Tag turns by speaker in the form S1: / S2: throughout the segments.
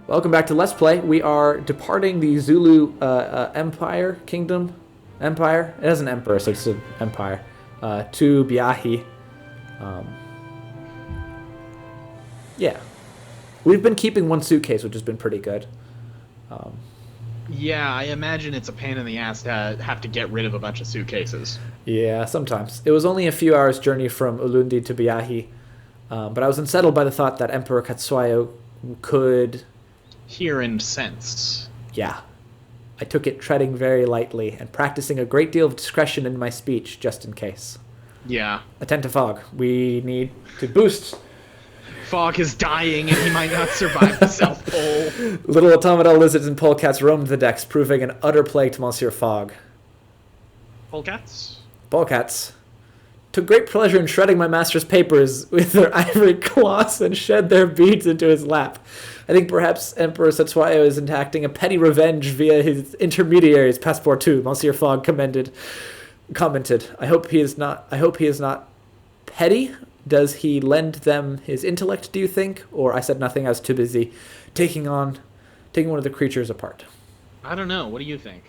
S1: Welcome back to Let's Play. We are departing the Zulu Empire, Empire. It has an emperor, so it's an empire. To Biahi. Yeah. We've been keeping one suitcase, which has been pretty good.
S2: Yeah, I imagine it's a pain in the ass to have to get rid of a bunch of suitcases.
S1: Yeah, sometimes. It was only a few hours' journey from Ulundi to Biahi, but I was unsettled by the thought that Emperor Katsuayo could...
S2: Hear and sense.
S1: Yeah. I took it treading very lightly and practicing a great deal of discretion in my speech, just in case.
S2: Yeah.
S1: Attend to Fog. We need to boost...
S2: Fog is dying and he might not survive the South Pole.
S1: Little automata lizards and polecats roamed the decks, proving an utter plague to Monsieur Fogg.
S2: Polecats?
S1: Polecats took great pleasure in shredding my master's papers with their ivory claws and shed their beads into his lap. I think perhaps Emperor Setsuayo is enacting a petty revenge via his intermediaries, Passepartout. Monsieur Fogg commented. I hope he is not petty. Does he lend them his intellect, do you think? Or I said nothing, I was too busy taking one of the creatures apart.
S2: I don't know. What do you think?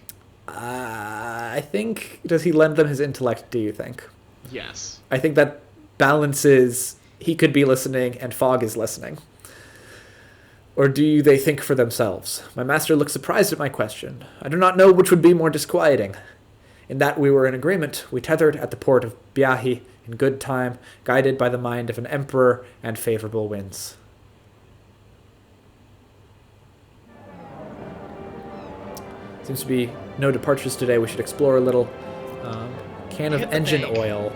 S1: I think, does he lend them his intellect, do you think?
S2: Yes.
S1: I think that balances, he could be listening and Fogg is listening. Or do they think for themselves? My master looked surprised at my question. I do not know which would be more disquieting. In that we were in agreement, we tethered at the port of Biahi in good time, guided by the mind of an emperor and favorable winds. Seems to be no departures today. We should explore a little. Can of engine oil.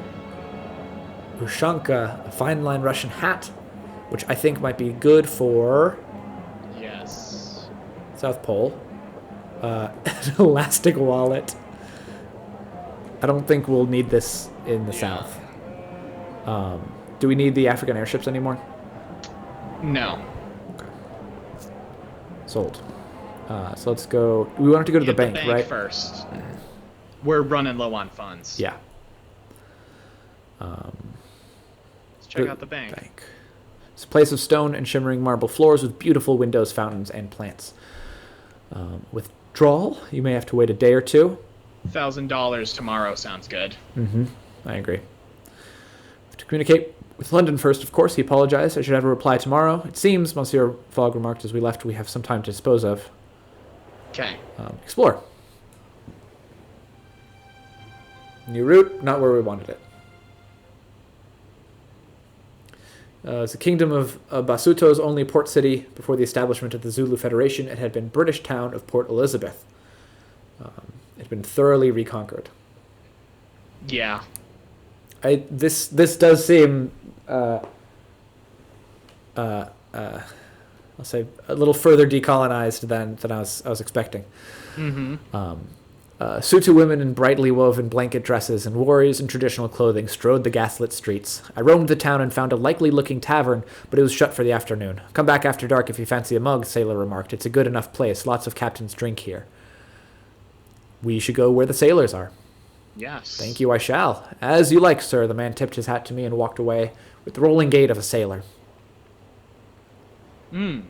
S1: Ushanka, a fine line Russian hat, which I think might be good for...
S2: Yes.
S1: South Pole. An elastic wallet. I don't think we'll need this in the south. Do we need the African airships anymore?
S2: No.
S1: Okay. Sold. So let's go. We wanted to go to the bank, right?
S2: First. We're running low on funds.
S1: Yeah.
S2: Let's check out the bank.
S1: It's a place of stone and shimmering marble floors with beautiful windows, fountains, and plants. Withdrawal, you may have to wait a day or two.
S2: $1,000 tomorrow sounds good.
S1: Mm-hmm. I agree. To communicate with London first, of course, he apologized. I should have a reply tomorrow. It seems, Monsieur Fogg remarked as we left, we have some time to dispose of.
S2: Okay.
S1: Explore. New route, not where we wanted it. It's the kingdom of Basuto's only port city before the establishment of the Zulu Federation. It had been British town of Port Elizabeth. It had been thoroughly reconquered.
S2: Yeah.
S1: This does seem I'll say a little further decolonized than I was expecting.
S2: Mm-hmm.
S1: Sutu women in brightly woven blanket dresses and warriors in traditional clothing strode the gaslit streets. I roamed the town and found a likely-looking tavern, but it was shut for the afternoon. Come back after dark if you fancy a mug, sailor remarked. It's a good enough place. Lots of captains drink here. We should go where the sailors are.
S2: Yes.
S1: Thank you, I shall. As you like, sir. The man tipped his hat to me and walked away with the rolling gait of a sailor. So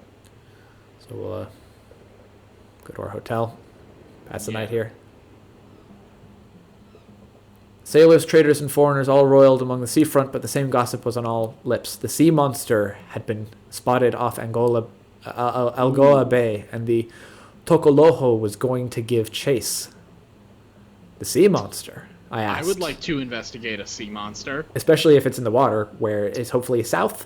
S1: we'll go to our hotel, pass the night here. Sailors, traders, and foreigners all roiled among the seafront, but the same gossip was on all lips. The sea monster had been spotted off Algoa Bay, and the Tokoloho was going to give chase. The sea monster, I asked.
S2: I would like to investigate a sea monster.
S1: Especially if it's in the water, where it's hopefully south.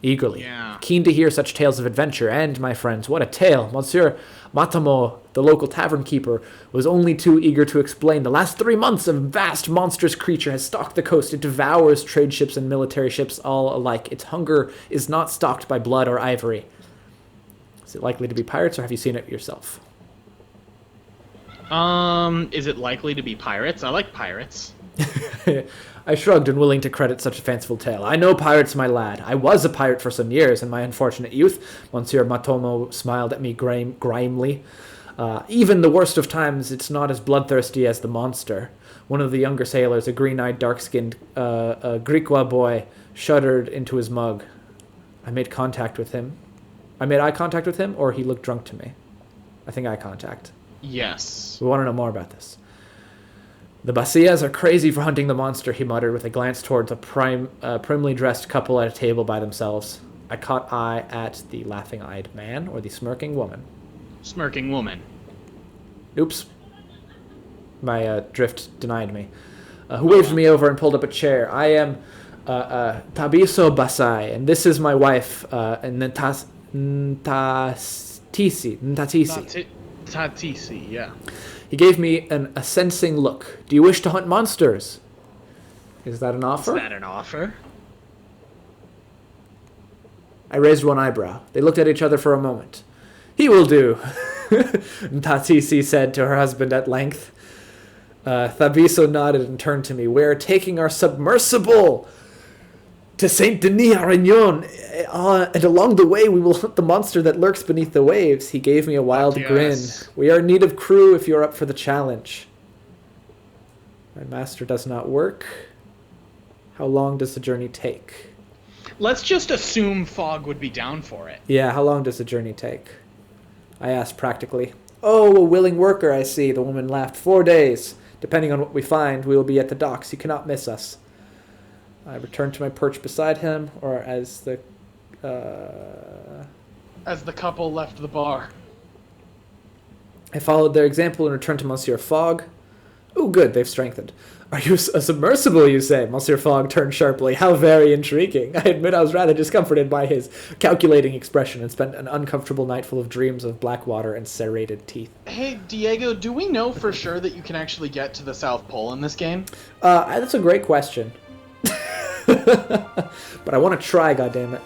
S1: Eagerly.
S2: Yeah.
S1: Keen to hear such tales of adventure, and, my friends, what a tale. Monsieur Matamo, the local tavern keeper, was only too eager to explain. The last 3 months, a vast, monstrous creature has stalked the coast. It devours trade ships and military ships all alike. Its hunger is not stalked by blood or ivory. Is it likely to be pirates, or have you seen it yourself?
S2: Is it likely to be pirates? I like pirates.
S1: I shrugged, unwilling to credit such a fanciful tale. I know pirates, my lad. I was a pirate for some years in my unfortunate youth. Monsieur Matomo smiled at me grimly. Even the worst of times, it's not as bloodthirsty as the monster. One of the younger sailors, a green-eyed, dark-skinned Griqua boy, shuddered into his mug. I made contact with him. I made eye contact with him, or he looked drunk to me. I think eye contact.
S2: Yes.
S1: We want to know more about this. The Basias are crazy for hunting the monster, he muttered with a glance towards a primly dressed couple at a table by themselves. I caught eye at the laughing-eyed man or the smirking woman.
S2: Smirking woman.
S1: Oops. My drift denied me. Who waved me over and pulled up a chair. I am Tabiso Basai, and this is my wife, Ntatisi.
S2: Tatisi, yeah.
S1: He gave me a sensing look. Do you wish to hunt monsters? Is that an offer?
S2: Is that an offer?
S1: I raised one eyebrow. They looked at each other for a moment. He will do, Ntatisi said to her husband at length. Thabiso nodded and turned to me. We're taking our submersible to Saint Denis Arignon, and along the way we will hunt the monster that lurks beneath the waves. He gave me a wild grin. We are in need of crew if you're up for the challenge. My master does not work. How long does the journey take?
S2: Let's just assume Fogg would be down for it.
S1: Yeah, how long does the journey take? I asked practically. Oh, a willing worker, I see. The woman laughed. 4 days. Depending on what we find, we will be at the docks. You cannot miss us. I returned to my perch beside him, or as the
S2: couple left the bar.
S1: I followed their example and returned to Monsieur Fogg. Oh, good, they've strengthened. Are you a submersible, you say? Monsieur Fogg turned sharply. How very intriguing. I admit I was rather discomforted by his calculating expression and spent an uncomfortable night full of dreams of black water and serrated teeth.
S2: Hey, Diego, do we know for sure that you can actually get to the South Pole in this game?
S1: That's a great question. But I want to try, goddammit.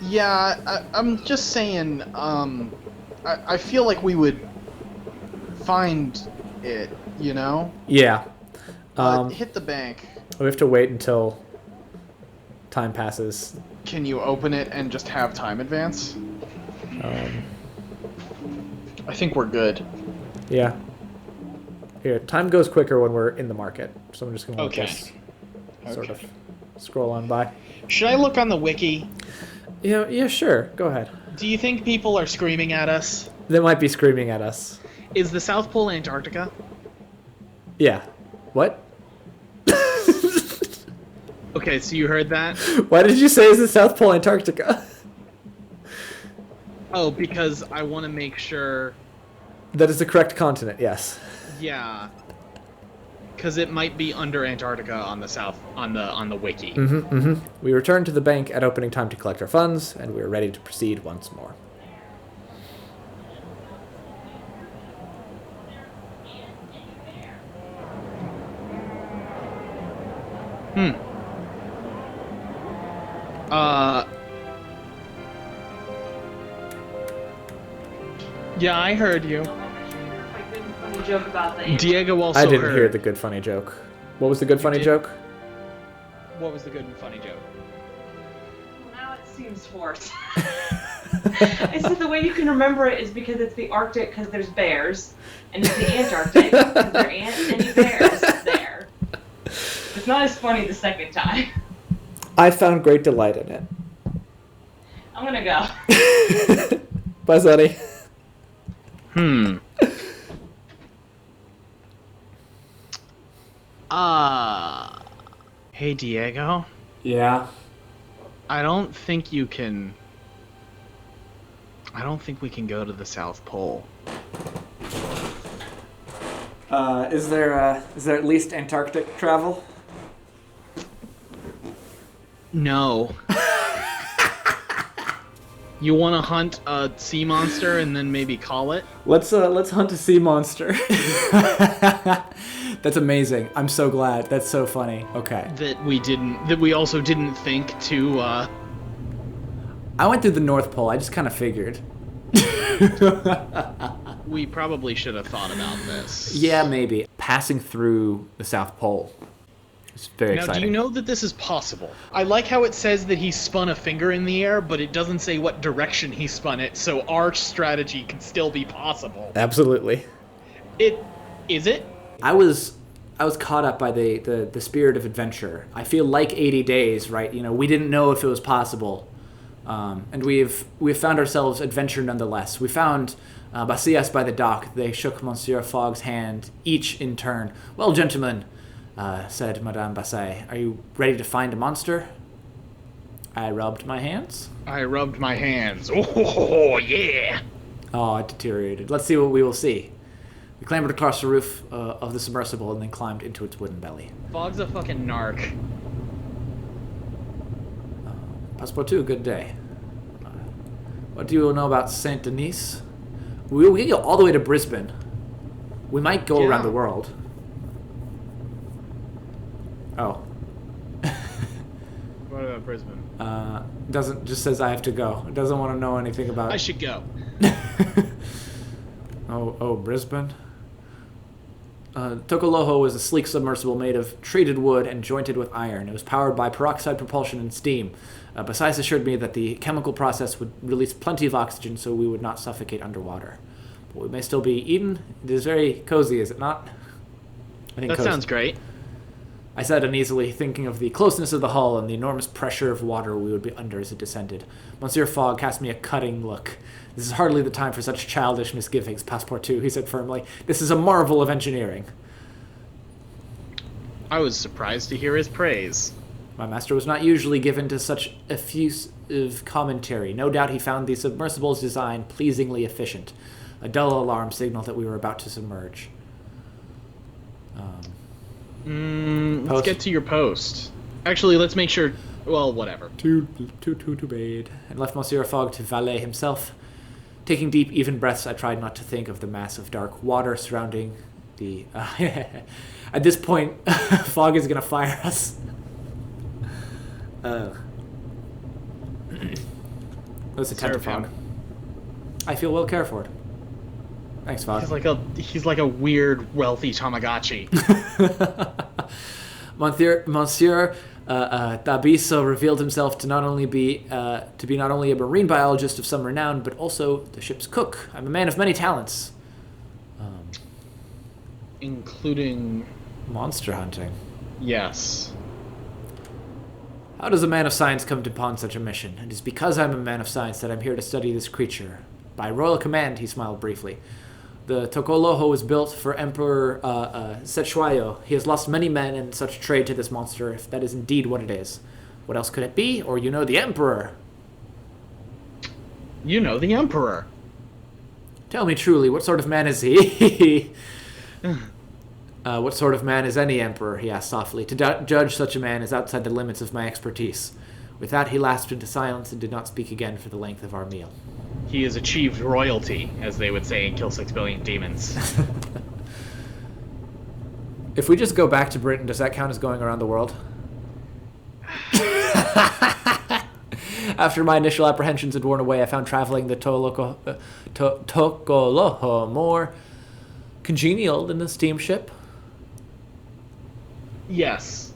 S2: Yeah, I'm just saying, I feel like we would find it, you know?
S1: Yeah.
S2: Hit the bank.
S1: We have to wait until time passes.
S2: Can you open it and just have time advance? I think we're good.
S1: Yeah. Here, time goes quicker when we're in the market. So I'm just going to let this sort of scroll on by.
S2: Should I look on the wiki?
S1: Yeah, sure. Go ahead.
S2: Do you think people are screaming at us?
S1: They might be screaming at us.
S2: Is the South Pole Antarctica?
S1: Yeah. What?
S2: Okay, so you heard that?
S1: Why did you say it's the South Pole Antarctica?
S2: Oh, because I want to make sure...
S1: That is the correct continent, yes.
S2: Yeah. Because it might be under Antarctica on the south, on the wiki.
S1: We returned to the bank at opening time to collect our funds, and we were ready to proceed once more.
S2: Yeah, I heard you.
S3: Joke about the
S2: Diego also
S1: I didn't
S2: heard.
S1: hear the good funny joke. What was the good funny joke?
S2: What was the good and funny joke?
S3: Now it seems forced. I said the way you can remember it is because it's the Arctic because there's bears, and it's the Antarctic because there aren't any bears there. It's not as funny the second time.
S1: I found great delight in it.
S3: I'm gonna go.
S1: Bye, Sonny.
S2: Hey, Diego.
S1: Yeah.
S2: I don't think we can go to the South Pole.
S1: Is there at least Antarctic travel?
S2: No. You want to hunt a sea monster and then maybe call it?
S1: Let's hunt a sea monster. That's amazing. I'm so glad. That's so funny. Okay.
S2: That we also didn't think to
S1: I went through the North Pole. I just kind of figured.
S2: We probably should have thought about this.
S1: Yeah, maybe. Passing through the South Pole. It's very exciting.
S2: Now, do you know that this is possible? I like how it says that he spun a finger in the air, but it doesn't say what direction he spun it, so our strategy can still be possible.
S1: Absolutely.
S2: Is it?
S1: I was caught up by the spirit of adventure. I feel like 80 days, right? You know, we didn't know if it was possible, And we've found ourselves adventure nonetheless. We found Basillas by the dock. They shook Monsieur Fogg's hand, each in turn. "Well, gentlemen," said Madame Basset, "are you ready to find a monster?" I rubbed my hands.
S2: Oh, yeah!
S1: Oh, it deteriorated. Let's see what we will see. We clambered across the roof of the submersible and then climbed into its wooden belly.
S2: Fogg's a fucking narc.
S1: Passepartout, good day. What do you know about Saint Denis? We can go all the way to Brisbane. We might go around the world. Oh.
S2: What about Brisbane?
S1: Just says I have to go. It doesn't want to know anything about.
S2: I should go.
S1: Brisbane. Tokoloho was a sleek submersible made of treated wood and jointed with iron. It was powered by peroxide propulsion and steam. Besides assured me that the chemical process would release plenty of oxygen so we would not suffocate underwater. But we may still be eaten. It is very cozy, is it not? I think
S2: that
S1: cozy.
S2: Sounds great.
S1: I said uneasily, thinking of the closeness of the hull and the enormous pressure of water we would be under as it descended. Monsieur Fogg cast me a cutting look. "This is hardly the time for such childish misgivings, Passepartout," he said firmly. "This is a marvel of engineering."
S2: I was surprised to hear his praise.
S1: My master was not usually given to such effusive commentary. No doubt he found the submersible's design pleasingly efficient. A dull alarm signaled that we were about to submerge.
S2: Let's get to your post. Actually, let's make sure... Well, whatever.
S1: To bed. And left Monsieur Fogg to valet himself. Taking deep, even breaths, I tried not to think of the mass of dark water surrounding the... At this point, Fogg is going to fire us. Let's attend to Fogg. I feel well cared for. Thanks, Fogg.
S2: He's like a weird, wealthy Tamagotchi.
S1: Monsieur Tabiso revealed himself to be not only a marine biologist of some renown, but also the ship's cook. I'm a man of many talents,
S2: including
S1: monster hunting.
S2: Yes.
S1: How does a man of science come upon such a mission? It is because I'm a man of science that I'm here to study this creature. By royal command, he smiled briefly. The Tokoloho was built for Emperor Sechuayo. He has lost many men in such trade to this monster, if that is indeed what it is. What else could it be? Or you know the Emperor?
S2: You know the Emperor.
S1: Tell me truly, what sort of man is he? What sort of man is any emperor? He asked softly. To judge such a man is outside the limits of my expertise. With that, he lapsed into silence and did not speak again for the length of our meal.
S2: He has achieved royalty, as they would say in Kill 6 Billion Demons.
S1: If we just go back to Britain, does that count as going around the world? After my initial apprehensions had worn away, I found traveling the Tokoloho more congenial than the steamship.
S2: Yes.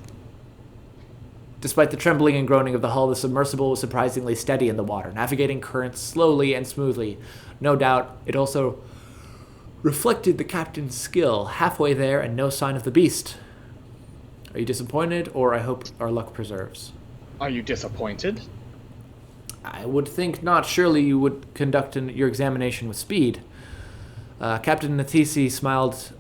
S1: Despite the trembling and groaning of the hull, the submersible was surprisingly steady in the water, navigating currents slowly and smoothly. No doubt, it also reflected the captain's skill. Halfway there, and no sign of the beast. Are you disappointed, or I hope our luck preserves?
S2: Are you disappointed?
S1: I would think not. Surely you would conduct your examination with speed. Captain Natisi smiled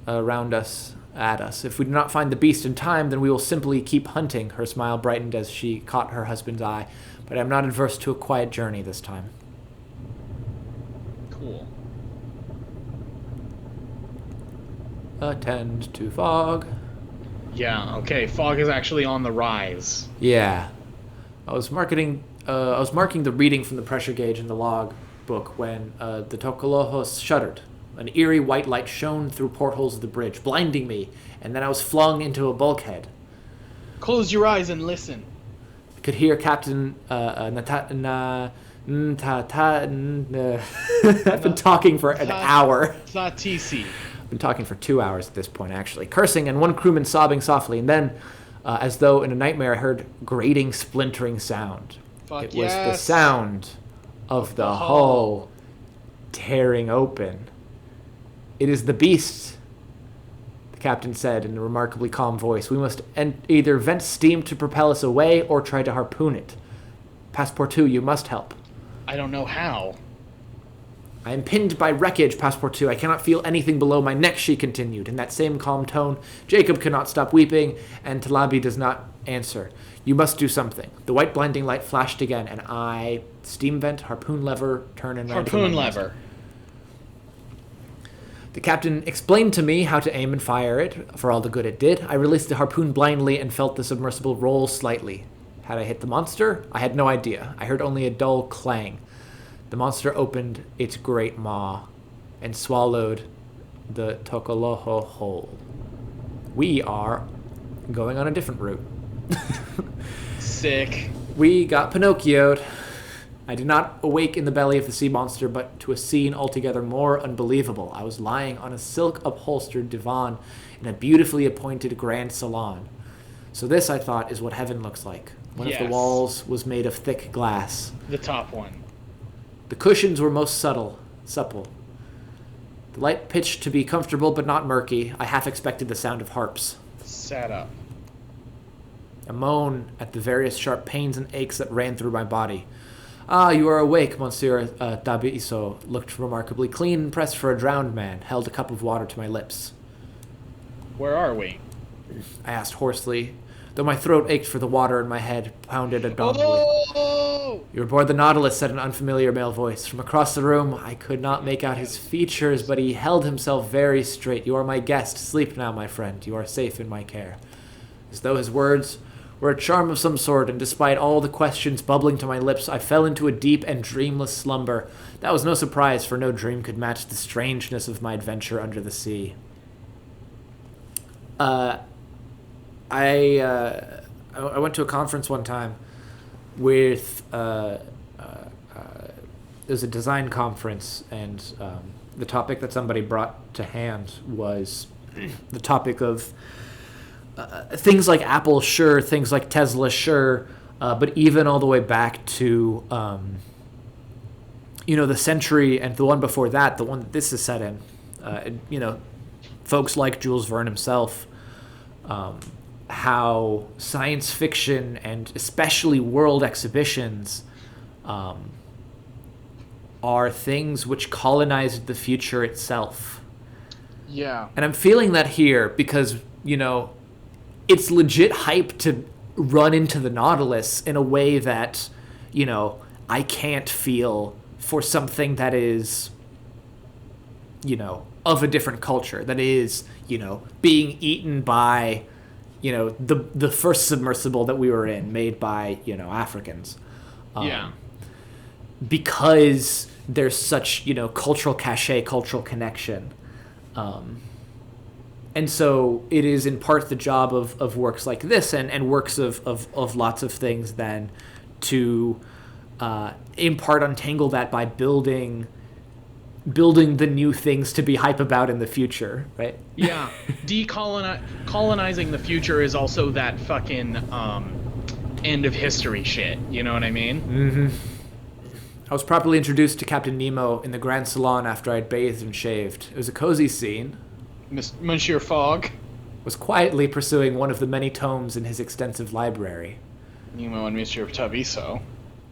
S1: at us. If we do not find the beast in time, then we will simply keep hunting. Her smile brightened as she caught her husband's eye. But I am not adverse to a quiet journey this time.
S2: Cool.
S1: Attend to Fogg.
S2: Yeah, okay, Fogg is actually on the rise.
S1: Yeah. I was marking the reading from the pressure gauge in the log book when the Tokoloho shuddered. An eerie white light shone through portholes of the bridge, blinding me, and then I was flung into a bulkhead.
S2: Close your eyes and listen.
S1: I could hear Captain I've been talking for an hour.
S2: Tatisi.
S1: I've been talking for 2 hours at this point, actually. Cursing and one crewman sobbing softly, and then, as though in a nightmare, I heard grating, splintering sound. It was the sound of the hull tearing open. It is the beast, the captain said in a remarkably calm voice. We must either vent steam to propel us away or try to harpoon it. Passepartout, you must help.
S2: I don't know how.
S1: I am pinned by wreckage, Passepartout. I cannot feel anything below my neck, she continued. In that same calm tone, Jacob cannot stop weeping, and Talabi does not answer. You must do something. The white blinding light flashed again, and I... Steam vent, harpoon lever, turn and ran.
S2: Harpoon lever.
S1: The captain explained to me how to aim and fire it, for all the good it did. I released the harpoon blindly and felt the submersible roll slightly. Had I hit the monster? I had no idea. I heard only a dull clang. The monster opened its great maw and swallowed the Tokoloho whole. We are going on a different route.
S2: Sick.
S1: We got Pinocchio'd. I did not awake in the belly of the sea monster, but to a scene altogether more unbelievable. I was lying on a silk-upholstered divan in a beautifully appointed grand salon. So this, I thought, is what heaven looks like. One of the walls was made of thick glass.
S2: The top one.
S1: The cushions were most supple. The light pitched to be comfortable but not murky. I half expected the sound of harps.
S2: Sat up.
S1: A moan at the various sharp pains and aches that ran through my body. Ah, you are awake, Monsieur Tabiso. Looked remarkably clean and pressed for a drowned man. Held a cup of water to my lips.
S2: Where are we?
S1: I asked hoarsely, though my throat ached for the water and my head pounded abdominally.
S2: Oh!
S1: You were aboard the Nautilus, said an unfamiliar male voice. From across the room, I could not make out his features, but he held himself very straight. You are my guest. Sleep now, my friend. You are safe in my care. As though his words were a charm of some sort, and despite all the questions bubbling to my lips, I fell into a deep and dreamless slumber. That was no surprise, for no dream could match the strangeness of my adventure under the sea. I went to a conference one time with it was a design conference, and the topic that somebody brought to hand was the topic of things like Apple, sure, things like Tesla, sure, but even all the way back to the century and the one before that, the one that this is set in, folks like Jules Verne himself, how science fiction and especially world exhibitions are things which colonized the future itself.
S2: Yeah.
S1: And I'm feeling that here because, it's legit hype to run into the Nautilus in a way that, I can't feel for something that is, of a different culture, that is, being eaten by, the first submersible that we were in, made by, Africans.
S2: Yeah.
S1: Because there's such, cultural cachet, cultural connection. And so it is in part the job of works like this and works of lots of things then to in part untangle that by building the new things to be hype about in the future, right?
S2: Yeah. Colonizing the future is also that fucking end of history shit. You know what I mean?
S1: Mm-hmm. I was properly introduced to Captain Nemo in the Grand Salon after I'd bathed and shaved. It was a cozy scene.
S2: Monsieur Fogg
S1: was quietly pursuing one of the many tomes in his extensive library.
S2: Nemo and Monsieur Tabiso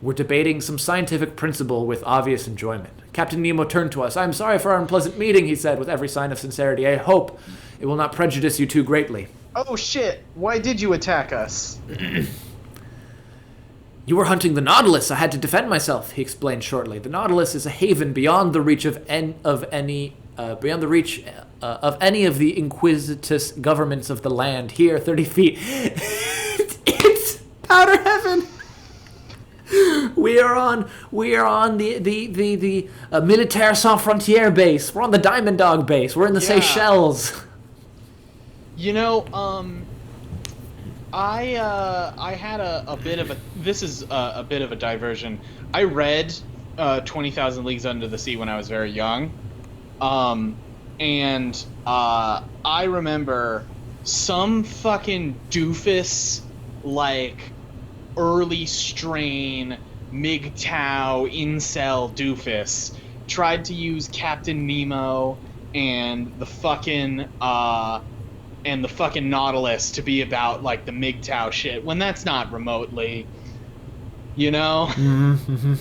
S1: were debating some scientific principle with obvious enjoyment. Captain Nemo turned to us. "I'm sorry for our unpleasant meeting," he said with every sign of sincerity. "I hope it will not prejudice you too greatly."
S2: Oh shit, why did you attack us?
S1: "You were hunting the Nautilus. I had to defend myself," he explained shortly. "The Nautilus is a haven beyond the reach of any of the inquisitous governments of the land. Here, 30 feet. It's powder heaven. We are on the Militaire Sans Frontières base. We're on the Diamond Dog base. We're in the Seychelles."
S2: I had a bit of a... This is a bit of a diversion. I read 20,000 Leagues Under the Sea when I was very young. And I remember some fucking doofus, early strain MGTOW incel doofus tried to use Captain Nemo and the fucking Nautilus to be about the MGTOW shit, when that's not remotely You know?
S1: Mm-hmm.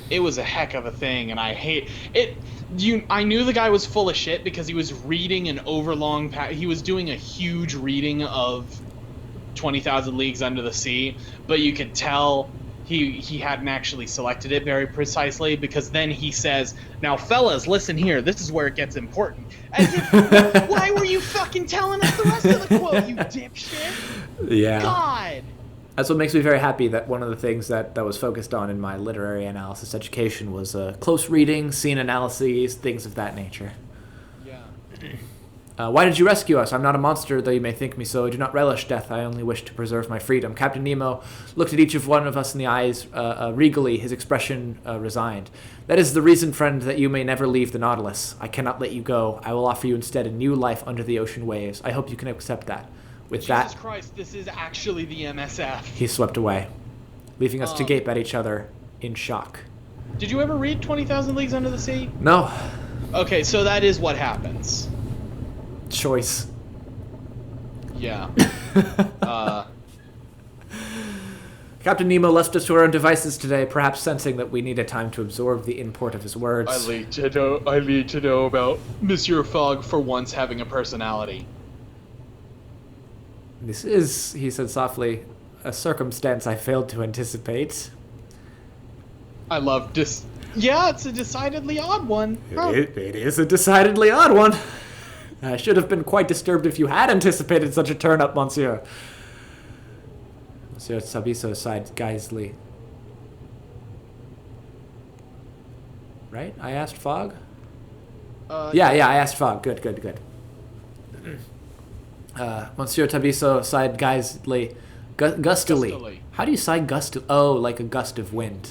S2: It was a heck of a thing, and I hate it. I knew the guy was full of shit because he was reading an overlong. He was doing a huge reading of 20,000 Leagues Under the Sea, but you could tell he hadn't actually selected it very precisely, because then he says, "Now, fellas, listen here. This is where it gets important." As if, why were you fucking telling us the rest of the quote, you dipshit?
S1: Yeah.
S2: God.
S1: That's what makes me very happy that one of the things that was focused on in my literary analysis education was close reading, scene analyses, things of that nature.
S2: Yeah.
S1: Why did you rescue us? I'm not a monster, though you may think me so. I do not relish death. I only wish to preserve my freedom. Captain Nemo looked at each of one of us in the eyes regally, his expression resigned. That is the reason, friend, that you may never leave the Nautilus. I cannot let you go. I will offer you instead a new life under the ocean waves. I hope you can accept that. With
S2: Jesus
S1: that,
S2: Christ, this is actually the MSF.
S1: he swept away, leaving us to gape at each other in shock.
S2: Did you ever read 20,000 Leagues Under the Sea?
S1: No.
S2: Okay, so that is what happens.
S1: Choice.
S2: Yeah.
S1: Captain Nemo left us to our own devices today, perhaps sensing that we needed time to absorb the import of his words.
S2: I need to know about Monsieur Fogg for once having a personality.
S1: This is, he said softly, a circumstance I failed to anticipate.
S2: I love Yeah, it's a decidedly odd one. Huh.
S1: It is a decidedly odd one. I should have been quite disturbed if you had anticipated such a turn-up, monsieur. Monsieur Sabiso sighed guisely. Right? I asked Fogg? Yeah, I asked Fogg. Good. Monsieur Tabiso sighed gustily.
S2: Gustily.
S1: How do you sigh gustily? Oh, like a gust of wind.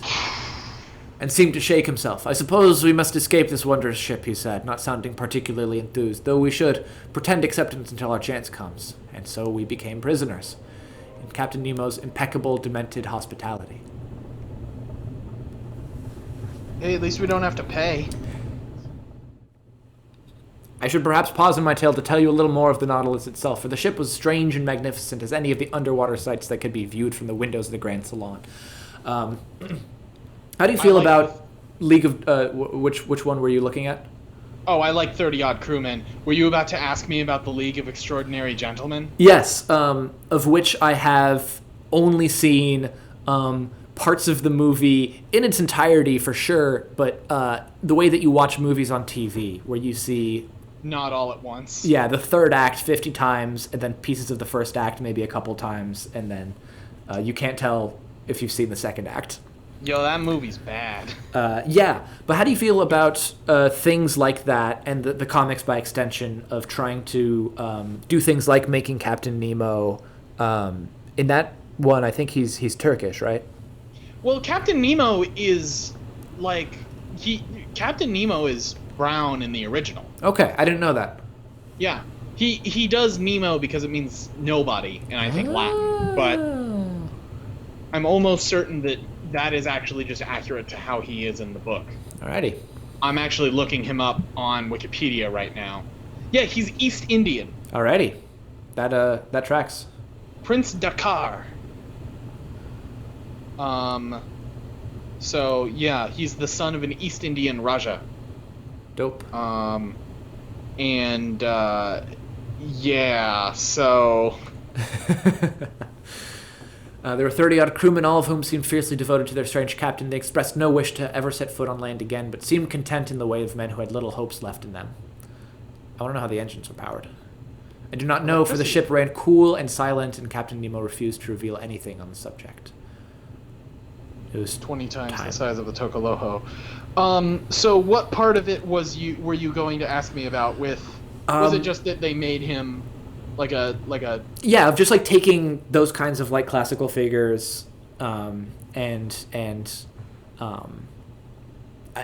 S1: And seemed to shake himself. I suppose we must escape this wondrous ship, he said, not sounding particularly enthused, though we should pretend acceptance until our chance comes. And so we became prisoners, in Captain Nemo's impeccable, demented hospitality.
S2: Hey, at least we don't have to pay.
S1: I should perhaps pause in my tale to tell you a little more of the Nautilus itself, for the ship was strange and magnificent as any of the underwater sights that could be viewed from the windows of the Grand Salon. How do you feel about League of... which one were you looking at?
S2: Oh, I like 30-odd crewmen. Were you about to ask me about the League of Extraordinary Gentlemen?
S1: Yes, of which I have only seen parts of the movie in its entirety for sure, but the way that you watch movies on TV, where you see...
S2: Not all at once.
S1: Yeah, the third act 50 times, and then pieces of the first act maybe a couple times, and then you can't tell if you've seen the second act.
S2: Yo, that movie's bad.
S1: Yeah, but how do you feel about things like that, and the comics by extension of trying to do things like making Captain Nemo? In that one, I think he's Turkish, right?
S2: Well, Captain Nemo is like Captain Nemo is brown in the original.
S1: Okay, I didn't know that.
S2: Yeah, he does Nemo because it means nobody, and I think Latin. But I'm almost certain that is actually just accurate to how he is in the book.
S1: Alrighty.
S2: I'm actually looking him up on Wikipedia right now. Yeah, he's East Indian.
S1: Alrighty. That tracks.
S2: Prince Dakar. So yeah, he's the son of an East Indian Raja.
S1: Dope.
S2: Yeah, so...
S1: There were 30-odd crewmen, all of whom seemed fiercely devoted to their strange captain. They expressed no wish to ever set foot on land again, but seemed content in the way of men who had little hopes left in them. I want to know how the engines were powered. I do not know, for the ship ran cool and silent, and Captain Nemo refused to reveal anything on the subject. It was
S2: 20 times the size of a Tokoloho. So what part of it were you going to ask me about with... was it just that they made him... Like a
S1: yeah, just like taking those kinds of like classical figures, and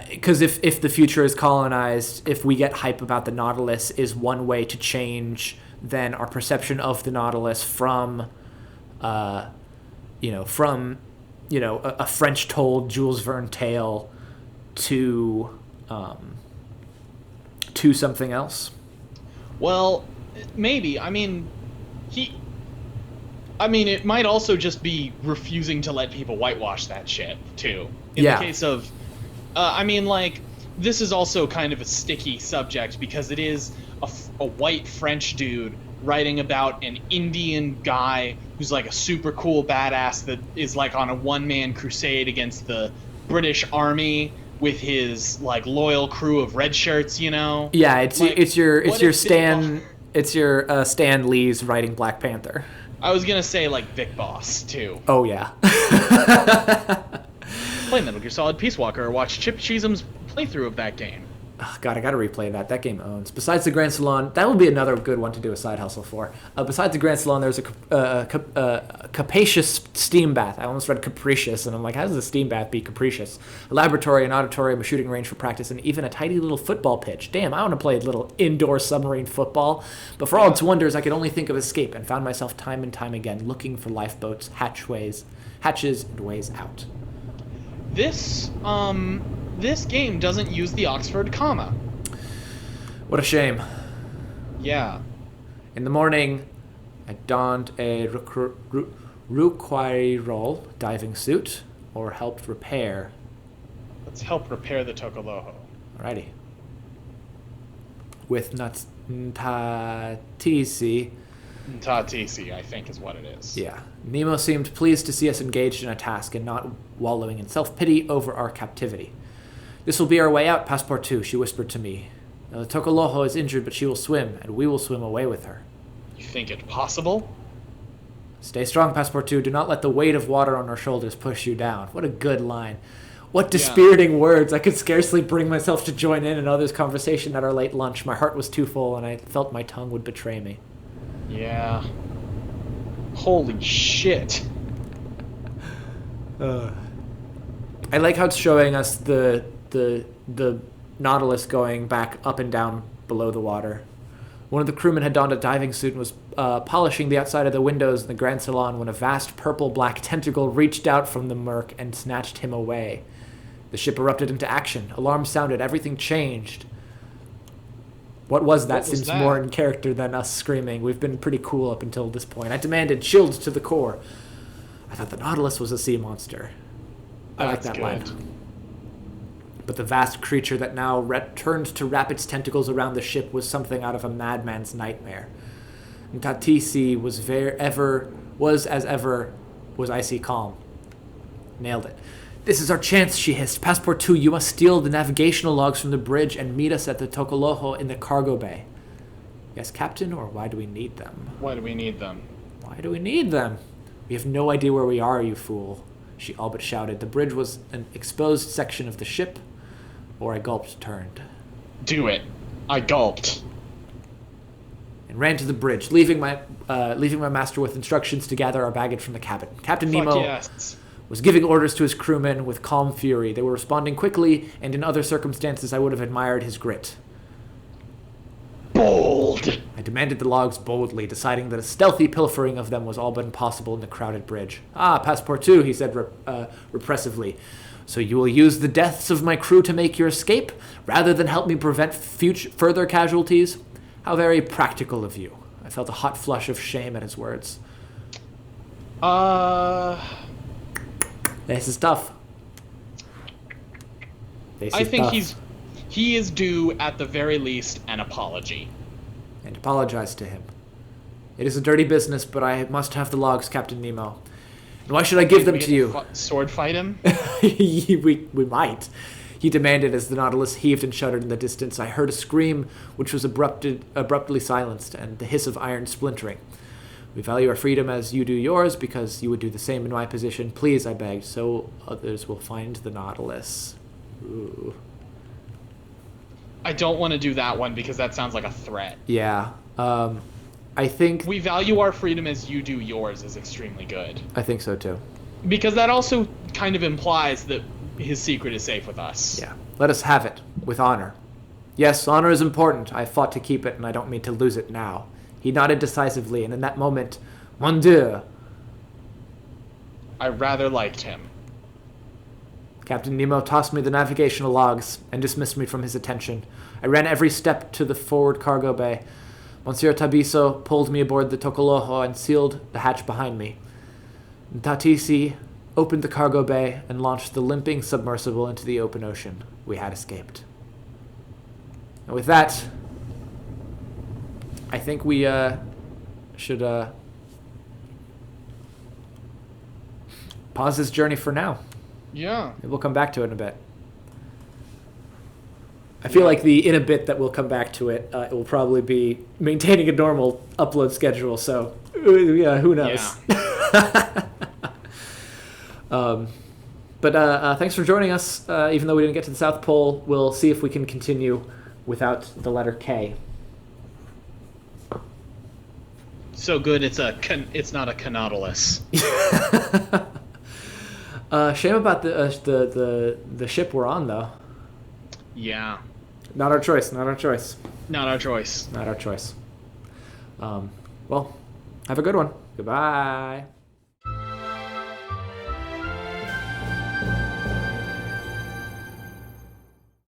S1: because if the future is colonized, if we get hype about the Nautilus, is one way to change then our perception of the Nautilus from a French told Jules Verne tale to something else.
S2: Well, maybe. I mean, I mean, it might also just be refusing to let people whitewash that shit, too. In
S1: Yeah.
S2: the case of... I mean, like, this is also kind of a sticky subject because it is a white French dude writing about an Indian guy who's like a super cool badass that is like on a one-man crusade against the British Army with his like loyal crew of red shirts, you know?
S1: Yeah, it's
S2: Like,
S1: it's your
S2: what if
S1: Stan Lee's writing Black Panther.
S2: I was gonna say like Vic Boss too.
S1: Oh yeah.
S2: Play Metal Gear Solid Peace Walker or watch Chip Cheesum's playthrough of that game.
S1: Oh, God, I gotta replay that. That game owns. Besides the Grand Salon, that would be another good one to do a side hustle for. Besides the Grand Salon, there's a capacious steam bath. I almost read capricious, and I'm like, how does a steam bath be capricious? A laboratory, an auditorium, a shooting range for practice, and even a tiny little football pitch. Damn, I want to play a little indoor submarine football. But for all its wonders, I could only think of escape, and found myself time and time again looking for lifeboats, hatches, and ways out.
S2: This game doesn't use the Oxford comma.
S1: What a shame.
S2: Yeah.
S1: In the morning, I donned a requiral diving suit, or helped repair.
S2: Let's help repair the Tokoloho.
S1: Alrighty. With Ntatisi.
S2: Tatisi, I think is what it is.
S1: Yeah. Nemo seemed pleased to see us engaged in a task and not wallowing in self-pity over our captivity. This will be our way out, Passepartout, she whispered to me. Now, the Tokoloho is injured, but she will swim, and we will swim away with her.
S2: You think it possible?
S1: Stay strong, Passepartout. Do not let the weight of water on our shoulders push you down. What a good line. What dispiriting words. I could scarcely bring myself to join in others' conversation at our late lunch. My heart was too full, and I felt my tongue would betray me.
S2: Yeah. Holy shit.
S1: I like how it's showing us the Nautilus going back up and down below the water. One of the crewmen had donned a diving suit and was polishing the outside of the windows in the Grand Salon when a vast purple-black tentacle reached out from the murk and snatched him away. The ship erupted into action. Alarms sounded. Everything changed. What was that? Seems more in character than us screaming. We've been pretty cool up until this point. I demanded, chilled to the core. I thought the Nautilus was a sea monster. I like that line. But the vast creature that now turned to wrap its tentacles around the ship was something out of a madman's nightmare. Ntatisi was icy calm. Nailed it. This is our chance, she hissed. Passepartout, you must steal the navigational logs from the bridge and meet us at the Tokoloho in the cargo bay. Yes, Captain, or why do we need them?
S2: Why do we need them?
S1: Why do we need them? We have no idea where we are, you fool, she all but shouted. The bridge was an exposed section of the ship, or I gulped, turned.
S2: Do it. I gulped.
S1: And ran to the bridge, leaving my master with instructions to gather our baggage from the cabin. Captain Nemo was giving orders to his crewmen with calm fury. They were responding quickly, and in other circumstances I would have admired his grit.
S2: Bold!
S1: I demanded the logs boldly, deciding that a stealthy pilfering of them was all but impossible in the crowded bridge. Ah, Passepartout, he said repressively. So you will use the deaths of my crew to make your escape, rather than help me prevent further casualties? How very practical of you. I felt a hot flush of shame at his words. This is tough.
S2: I think he is due, at the very least, an apology.
S1: And apologize to him. It is a dirty business, but I must have the logs, Captain Nemo. And why should I give them to you?
S2: Sword fight him?
S1: we might. He demanded as the Nautilus heaved and shuddered in the distance. I heard a scream which was abruptly silenced, and the hiss of iron splintering. We value our freedom as you do yours, because you would do the same in my position. Please, I begged, so others will find the Nautilus. Ooh.
S2: I don't want to do that one, because that sounds like a threat.
S1: Yeah. I think...
S2: We value our freedom as you do yours is extremely good.
S1: I think so, too.
S2: Because that also kind of implies that his secret is safe with us.
S1: Yeah. Let us have it, with honor. Yes, honor is important. I fought to keep it, and I don't mean to lose it now. He nodded decisively, and in that moment, mon Dieu!
S2: I rather liked him.
S1: Captain Nemo tossed me the navigational logs and dismissed me from his attention. I ran every step to the forward cargo bay. Monsieur Tabiso pulled me aboard the Tokoloho and sealed the hatch behind me. Tatisi opened the cargo bay and launched the limping submersible into the open ocean. We had escaped. And with that, I think we should pause this journey for now.
S2: Yeah.
S1: Maybe we'll come back to it in a bit. I feel like in a bit that we'll come back to it, it will probably be maintaining a normal upload schedule, so yeah, who knows?
S2: Yeah.
S1: But thanks for joining us. Even though we didn't get to the South Pole, we'll see if we can continue without the letter K.
S2: So good, it's not a Canautilus.
S1: Shame about the ship we're on, though.
S2: Yeah.
S1: Not our choice. Not our choice.
S2: Not our choice.
S1: Not our choice. Well, have a good one. Goodbye.